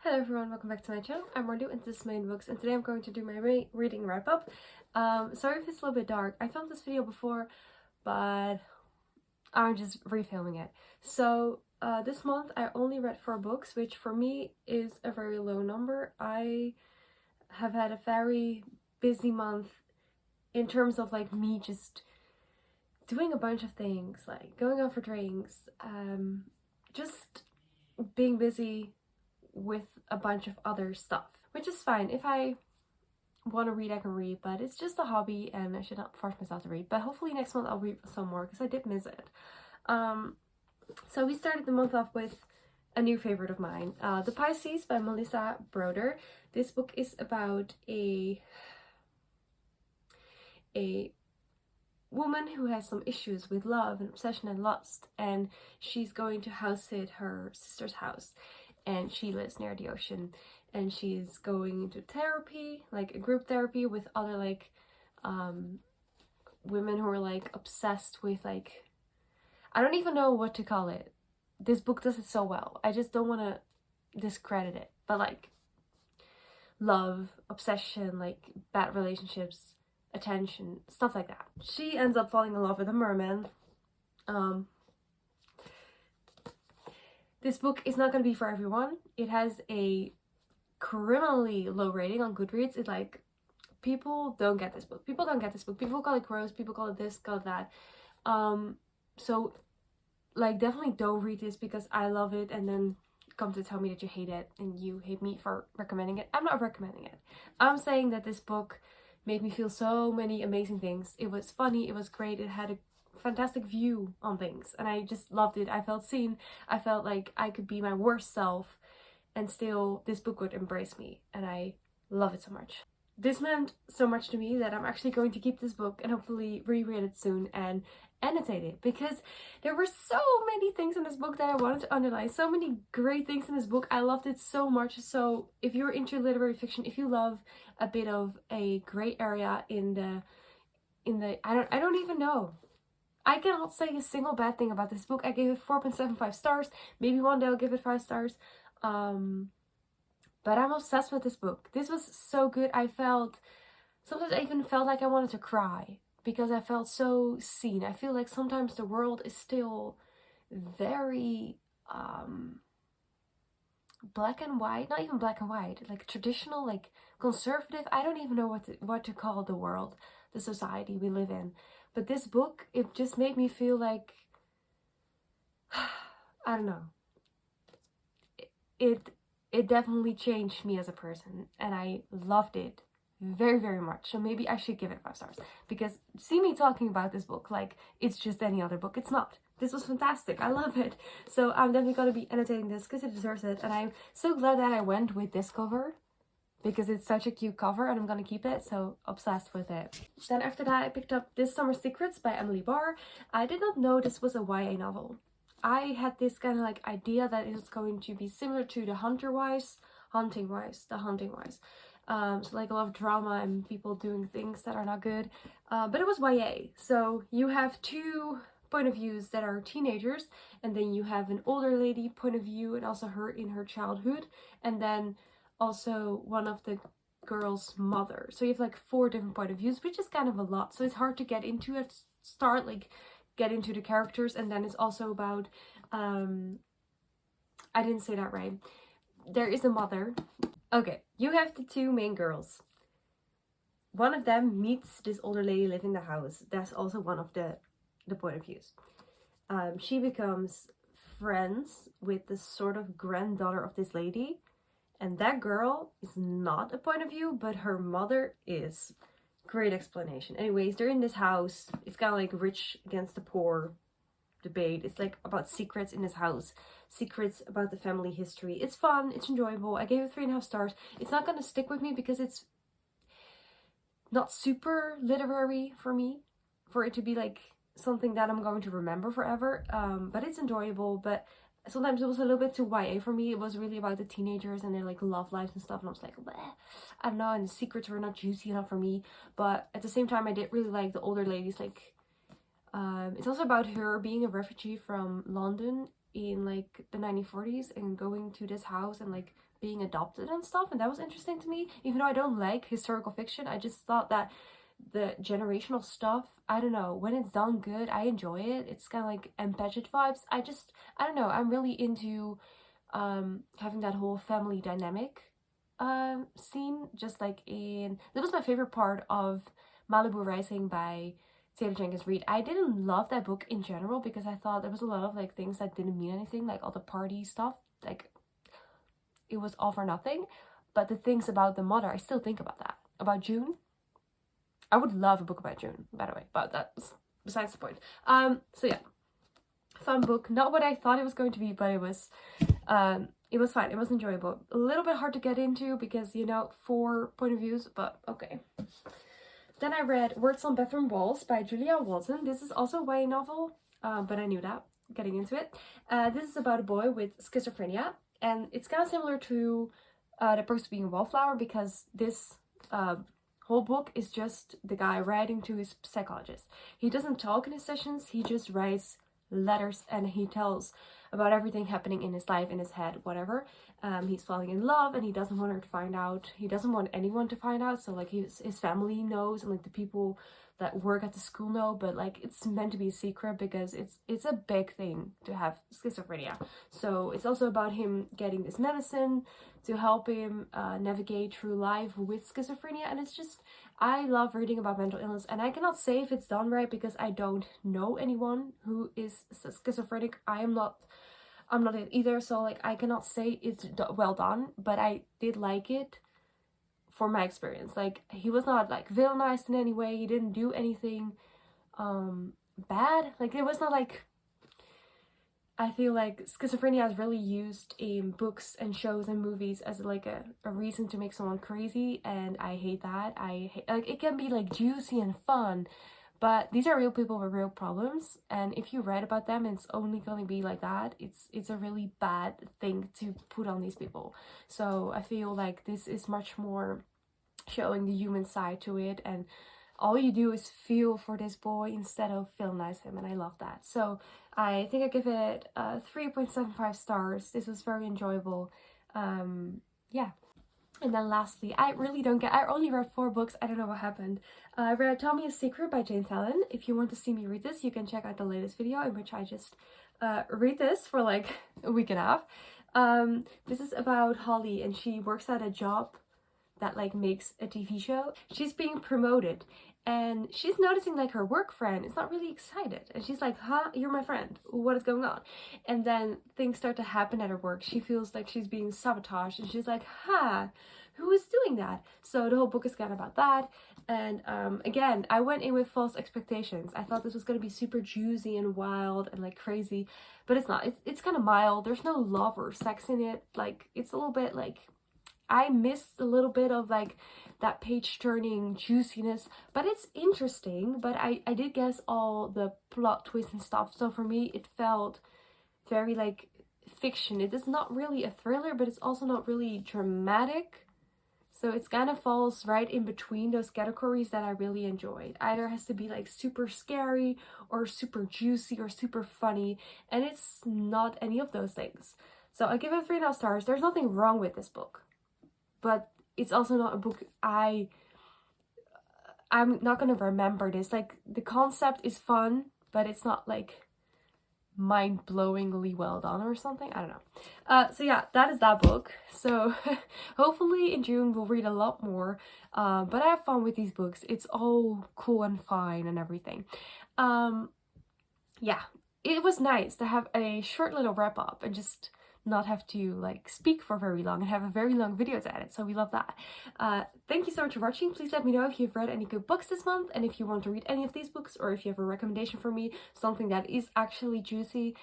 Hello everyone, welcome back to my channel. I'm Marlu and this is Main Books, and today I'm going to do my reading wrap-up. Sorry if it's a little bit dark. I filmed this video before, but I'm just refilming it. So this month I only read 4 books, which for me is a very low number. I have had a very busy month in terms of like me just doing a bunch of things, like going out for drinks, just being busy with a bunch of other stuff, which is fine. If I want to read, I can read, but it's just a hobby and I should not force myself to read. But hopefully next month I'll read some more because I did miss it. So we started the month off with a new favorite of mine, The Pisces by Melissa Broder. This book is about a woman who has some issues with love and obsession and lust, and she's going to house sit her sister's house, and she lives near the ocean, and she's going into therapy, like a group therapy with other like women who are like obsessed with, like, I don't even know what to call it. This book does it so well. I just don't want to discredit it, but like love, obsession, like bad relationships, attention, stuff like that. She ends up falling in love with a merman. This book is not going to be for everyone. It has a criminally low rating on Goodreads. It's like, people don't get this book. People don't get this book. People call it gross. People call it this, call it that. So like definitely don't read this because I love it and then come to tell me that you hate it and you hate me for recommending it. I'm not recommending it. I'm saying that this book made me feel so many amazing things. It was funny, it was great, it had a fantastic view on things, and I just loved it. I felt seen. I felt like I could be my worst self and still this book would embrace me, and I love it so much. This meant so much to me that I'm actually going to keep this book and hopefully reread it soon and annotate it, because there were so many things in this book that I wanted to underline. So many great things in this book. I loved it so much. So if you're into literary fiction, if you love a bit of a gray area in the I don't even know. I cannot say a single bad thing about this book. I gave it 4.75 stars. Maybe one day I'll give it 5 stars. But I'm obsessed with this book. This was so good. Sometimes I even felt like I wanted to cry because I felt so seen. I feel like sometimes the world is still very black and white. Not even black and white, like traditional, like conservative. I don't even know what to call the world, the society we live in. But this book, it just made me feel like, I don't know. It definitely changed me as a person, and I loved it very, very much. So maybe I should give it 5 stars, because see me talking about this book like it's just any other book. It's not. This was fantastic. I love it. So I'm definitely going to be annotating this because it deserves it, and I'm so glad that I went with this cover because it's such a cute cover and I'm going to keep it. So obsessed with it. Then after that I picked up This Summer Secrets by Emily Barr. I did not know this was a YA novel. I had this kind of like idea that it was going to be similar to The Hunting Wives. So like a lot of drama and people doing things that are not good. But it was YA. So you have 2 point of views that are teenagers, and then you have an older lady point of view and also her in her childhood, and then also one of the girl's mother. So you have like 4 different point of views, which is kind of a lot. So it's hard to get into at start, like get into the characters. And then it's also about I didn't say that right. There is a mother. Okay, you have the 2 main girls. One of them meets this older lady living in the house. That's also one of the point of views. She becomes friends with the sort of granddaughter of this lady, and that girl is not a point of view, but her mother is. Great explanation. Anyways, they're in this house. It's kind of like rich against the poor debate. It's like about secrets in this house, secrets about the family history. It's fun, it's enjoyable. I gave it 3.5 stars. It's not gonna stick with me because it's not super literary for me, for it to be like something that I'm going to remember forever. But it's enjoyable. But sometimes it was a little bit too YA for me. It was really about the teenagers and their like love lives and stuff, and I was like, bleh, I don't know, and the secrets were not juicy enough for me. But at the same time, I did really like the older ladies. Like it's also about her being a refugee from London in like the 1940s and going to this house and like being adopted and stuff, and that was interesting to me. Even though I don't like historical fiction, I just thought that the generational stuff, I don't know, when it's done good, I enjoy it. It's kind of like Embedded vibes. I don't know, I'm really into having that whole family dynamic scene. Just like that was my favorite part of Malibu Rising by Taylor Jenkins Reid. I didn't love that book in general because I thought there was a lot of like things that didn't mean anything, like all the party stuff, like it was all for nothing. But the things about the mother, I still think about that. About June, I would love a book about June, by the way, but that's besides the point. So yeah, fun book. Not what I thought it was going to be, but it was fine. It was enjoyable. A little bit hard to get into because, you know, 4 point of views, but okay. Then I read Words on Bathroom Walls by Julia Walton. This is also a YA novel, but I knew that getting into it. This is about a boy with schizophrenia, and it's kind of similar to The Perks of Being a Wallflower, because this whole book is just the guy writing to his psychologist. He doesn't talk in his sessions, he just writes letters and he tells about everything happening in his life, in his head, whatever. He's falling in love and he doesn't want her to find out. He doesn't want anyone to find out, so like his family knows and like the people that work at the school know, but like it's meant to be a secret because it's a big thing to have schizophrenia. So it's also about him getting this medicine to help him navigate through life with schizophrenia. And it's just, I love reading about mental illness, and I cannot say if it's done right because I don't know anyone who is schizophrenic. I'm not it either, so like I cannot say it's well done, but I did like it for my experience. Like, he was not like villainized in any way, he didn't do anything bad. Like, it was not like, I feel like schizophrenia is really used in books and shows and movies as like a reason to make someone crazy, and I hate that. I hate, like, it can be like juicy and fun, but these are real people with real problems, and if you read about them and it's only going to be like that, it's a really bad thing to put on these people. So I feel like this is much more showing the human side to it, and all you do is feel for this boy instead of villainize him, and I love that. So I think I give it 3.75 stars. This was very enjoyable. Yeah. And then lastly, I only read 4 books. I don't know what happened. I read Tell Me a Secret by Jane Fallon. If you want to see me read this, you can check out the latest video in which I just read this for like a week and a half. This is about Holly, and she works at a job that like makes a TV show. She's being promoted, and she's noticing like her work friend is not really excited, and she's like, huh, you're my friend, what is going on? And then things start to happen at her work. She feels like she's being sabotaged, and she's like, who is doing that? So the whole book is kind of about that. And again, I went in with false expectations. I thought this was going to be super juicy and wild and like crazy, but it's not. It's kind of mild. There's no love or sex in it. Like, it's a little bit like, I missed a little bit of like that page turning juiciness, but it's interesting. But I did guess all the plot twists and stuff, so for me it felt very like fiction. It is not really a thriller, but it's also not really dramatic, so it kind of falls right in between those categories that I really enjoyed. Either has to be like super scary or super juicy or super funny, and it's not any of those things. So I give it 3.5 stars. There's nothing wrong with this book, but it's also not a book I'm not gonna remember this. Like, the concept is fun, but it's not like mind-blowingly well done or something. I don't know. So yeah, that is that book. So hopefully in June we'll read a lot more, but I have fun with these books. It's all cool and fine and everything. Yeah, it was nice to have a short little wrap up and just not have to like speak for very long and have a very long video to edit, so we love that. Thank you so much for watching. Please let me know if you've read any good books this month, and if you want to read any of these books, or if you have a recommendation for me, something that is actually juicy.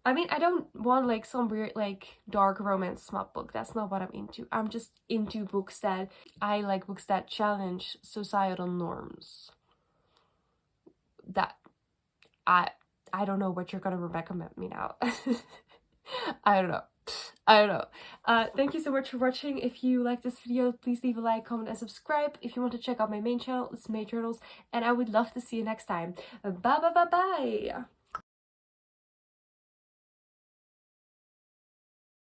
I mean, I don't want like some weird like dark romance smut book. That's not what I'm into. I'm just into books that I like, books that challenge societal norms. That I don't know what you're gonna recommend me now. I don't know. Thank you so much for watching. If you like this video, please leave a like, comment, and subscribe. If you want to check out my main channel, it's May Journals, and I would love to see you next time. Bye bye bye bye.